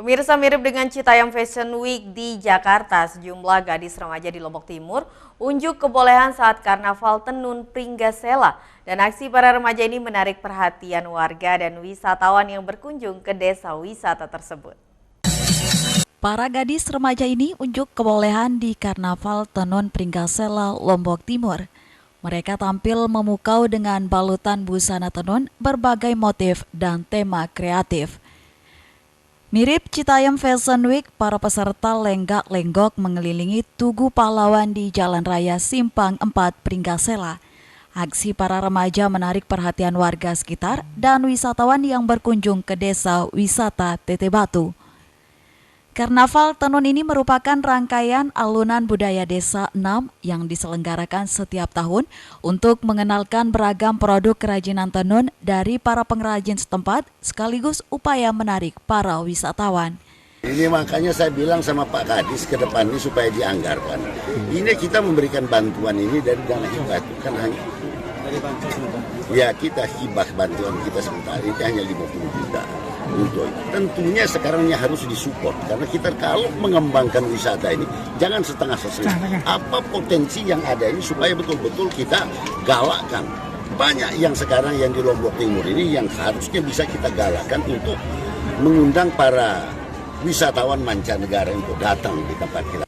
Pemirsa, mirip dengan Citayam Fashion Week di Jakarta, sejumlah gadis remaja di Lombok Timur unjuk kebolehan saat Karnaval Tenun Pringgasela. Dan aksi para remaja ini menarik perhatian warga dan wisatawan yang berkunjung ke desa wisata tersebut. Para gadis remaja ini unjuk kebolehan di Karnaval Tenun Pringgasela, Lombok Timur. Mereka tampil memukau dengan balutan busana tenun berbagai motif dan tema kreatif. Mirip Citayam Fashion Week, para peserta lenggak-lenggok mengelilingi Tugu Pahlawan di Jalan Raya Simpang 4 Pringgasela. Aksi para remaja menarik perhatian warga sekitar dan wisatawan yang berkunjung ke desa wisata Teteh Batu. Karnaval Tenun ini merupakan rangkaian alunan budaya Desa 6 yang diselenggarakan setiap tahun untuk mengenalkan beragam produk kerajinan tenun dari para pengrajin setempat sekaligus upaya menarik para wisatawan. Ini makanya saya bilang sama Pak Kadis ke depan ini supaya dianggarkan. Ini kita memberikan bantuan ini dari dana hibah, kan hanya ya kita hibah bantuan kita sementara ini hanya 50 juta. Untuk tentunya sekarang ini harus disupport karena kita kalau mengembangkan wisata ini jangan setengah-setengah. Apa potensi yang ada ini supaya betul-betul kita galakkan. Banyak yang sekarang yang di Lombok Timur ini yang harusnya bisa kita galakkan untuk mengundang para wisatawan mancanegara untuk datang di tempat kita.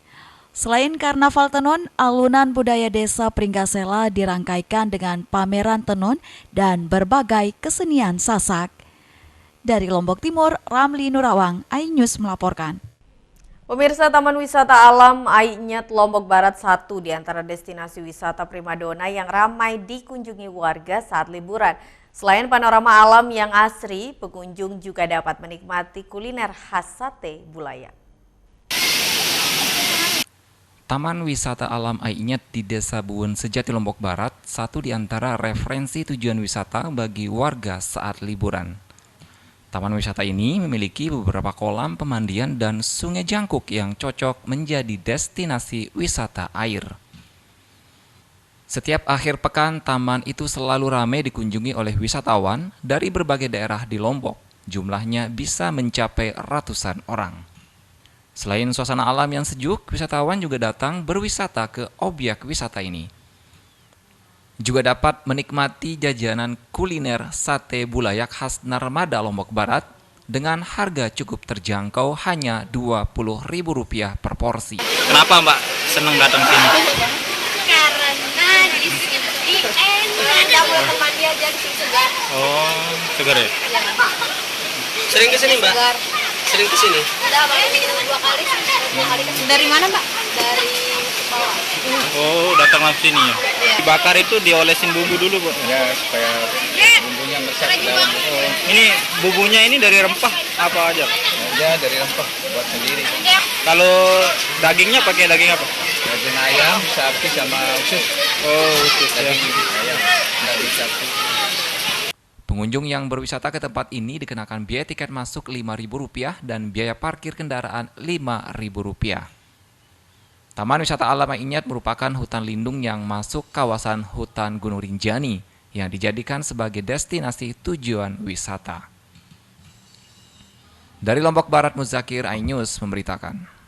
Selain Karnaval Tenun, alunan budaya Desa Pringgasela dirangkaikan dengan pameran tenun dan berbagai kesenian Sasak. Dari Lombok Timur, Ramli Nurawang, iNews melaporkan. Pemirsa, Taman Wisata Alam Ainyet Lombok Barat satu di antara destinasi wisata primadona yang ramai dikunjungi warga saat liburan. Selain panorama alam yang asri, pengunjung juga dapat menikmati kuliner khas sate Bulayak. Taman Wisata Alam Ainyet di Desa Buun Sejati Lombok Barat satu di antara referensi tujuan wisata bagi warga saat liburan. Taman wisata ini memiliki beberapa kolam pemandian dan sungai jangkuk yang cocok menjadi destinasi wisata air. Setiap akhir pekan, taman itu selalu ramai dikunjungi oleh wisatawan dari berbagai daerah di Lombok. Jumlahnya bisa mencapai ratusan orang. Selain suasana alam yang sejuk, wisatawan juga datang berwisata ke objek wisata ini. Juga dapat menikmati jajanan kuliner sate Bulayak khas Narmada Lombok Barat dengan harga cukup terjangkau hanya Rp20.000 per porsi. Kenapa Mbak senang datang sini? Karena di sini enak, buat mandi aja di sini segar. Oh, segar ya? Ya. Sering kesini Mbak? Segar. Sering kesini? Udah dua kali kesini. Dari mana Mbak? Dari bawah. Oh, datang langsung sini ya? Dibakar itu diolesin bumbu dulu Bu? Ya, supaya bumbunya meresap ke dalam. Oh, ini bumbunya ini dari rempah apa aja? Ya, dari rempah buat sendiri. Kalau dagingnya pakai daging apa? Daging ayam, sapi sama usus. Oh, usus ya. Daging ayam, daging sapi. Pengunjung yang berwisata ke tempat ini dikenakan biaya tiket masuk Rp5.000 dan biaya parkir kendaraan Rp5.000. Taman Wisata Alam Ainyet merupakan hutan lindung yang masuk kawasan hutan Gunung Rinjani yang dijadikan sebagai destinasi tujuan wisata. Dari Lombok Barat, Muzakir, iNews memberitakan.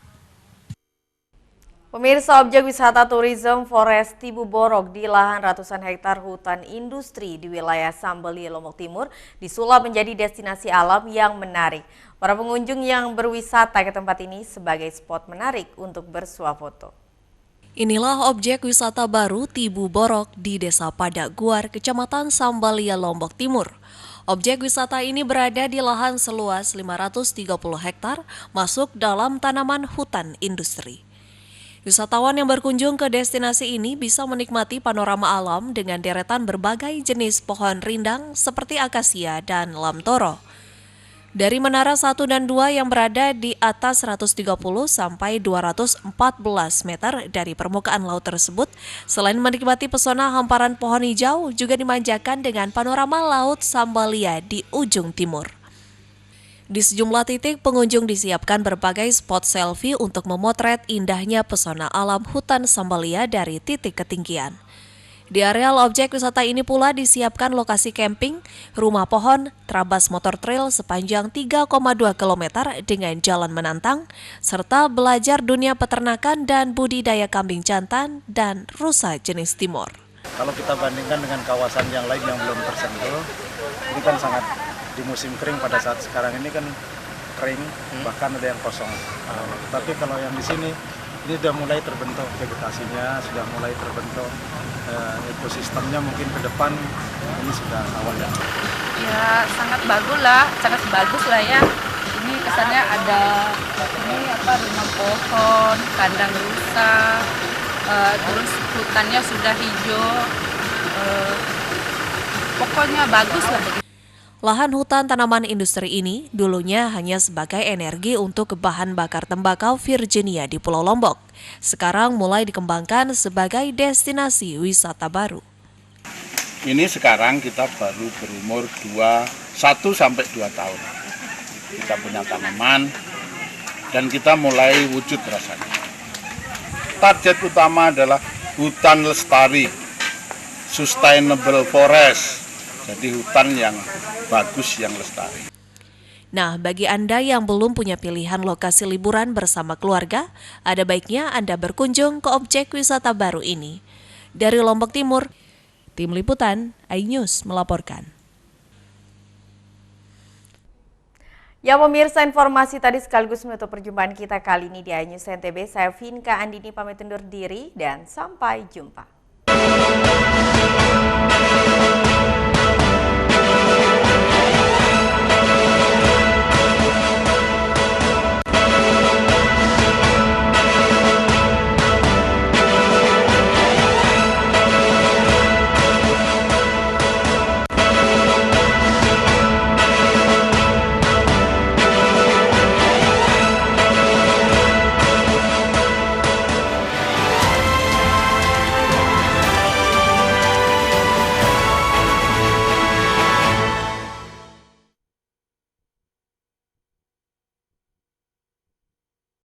Pemirsa, objek wisata turism Forest Tibu Borok di lahan ratusan hektar hutan industri di wilayah Sambeli, Lombok Timur disulap menjadi destinasi alam yang menarik. Para pengunjung yang berwisata ke tempat ini sebagai spot menarik untuk bersuah foto. Inilah objek wisata baru Tibu Borok di Desa Padak Guar, Kecamatan Sambalia, Lombok Timur. Objek wisata ini berada di lahan seluas 530 hektar masuk dalam tanaman hutan industri. Wisatawan yang berkunjung ke destinasi ini bisa menikmati panorama alam dengan deretan berbagai jenis pohon rindang seperti akasia dan lamtoro. Dari Menara 1 dan 2 yang berada di atas 130 sampai 214 meter dari permukaan laut tersebut, selain menikmati pesona hamparan pohon hijau, juga dimanjakan dengan panorama laut Sambalia di ujung timur. Di sejumlah titik, pengunjung disiapkan berbagai spot selfie untuk memotret indahnya pesona alam hutan Sambalia dari titik ketinggian. Di areal objek wisata ini pula disiapkan lokasi camping, rumah pohon, trabas motor trail sepanjang 3,2 km dengan jalan menantang, serta belajar dunia peternakan dan budidaya kambing jantan dan rusa jenis timur. Kalau kita bandingkan dengan kawasan yang lain yang belum tersentuh, ini kan sangat di musim kering pada saat sekarang ini kan kering, bahkan ada yang kosong. Tapi kalau yang di sini, ini sudah mulai terbentuk vegetasinya, sudah mulai terbentuk ekosistemnya, mungkin ke depan ini sudah awalnya. Ya sangat bagus lah ya. Ini kesannya ada rumah pohon, kandang rusa, terus hutannya sudah hijau, pokoknya bagus lah. Lahan hutan tanaman industri ini dulunya hanya sebagai energi untuk bahan bakar tembakau Virginia di Pulau Lombok. Sekarang mulai dikembangkan sebagai destinasi wisata baru. Ini sekarang kita baru berumur 1 sampai 2 tahun. Kita punya tanaman dan kita mulai wujud rasanya. Target utama adalah hutan lestari, sustainable forest. Jadi hutan yang bagus, yang lestari. Nah, bagi Anda yang belum punya pilihan lokasi liburan bersama keluarga, ada baiknya Anda berkunjung ke objek wisata baru ini. Dari Lombok Timur, Tim Liputan iNews melaporkan. Ya pemirsa, informasi tadi sekaligus menutup perjumpaan kita kali ini di iNews NTB. Saya Vinka Andini pamit undur diri dan sampai jumpa.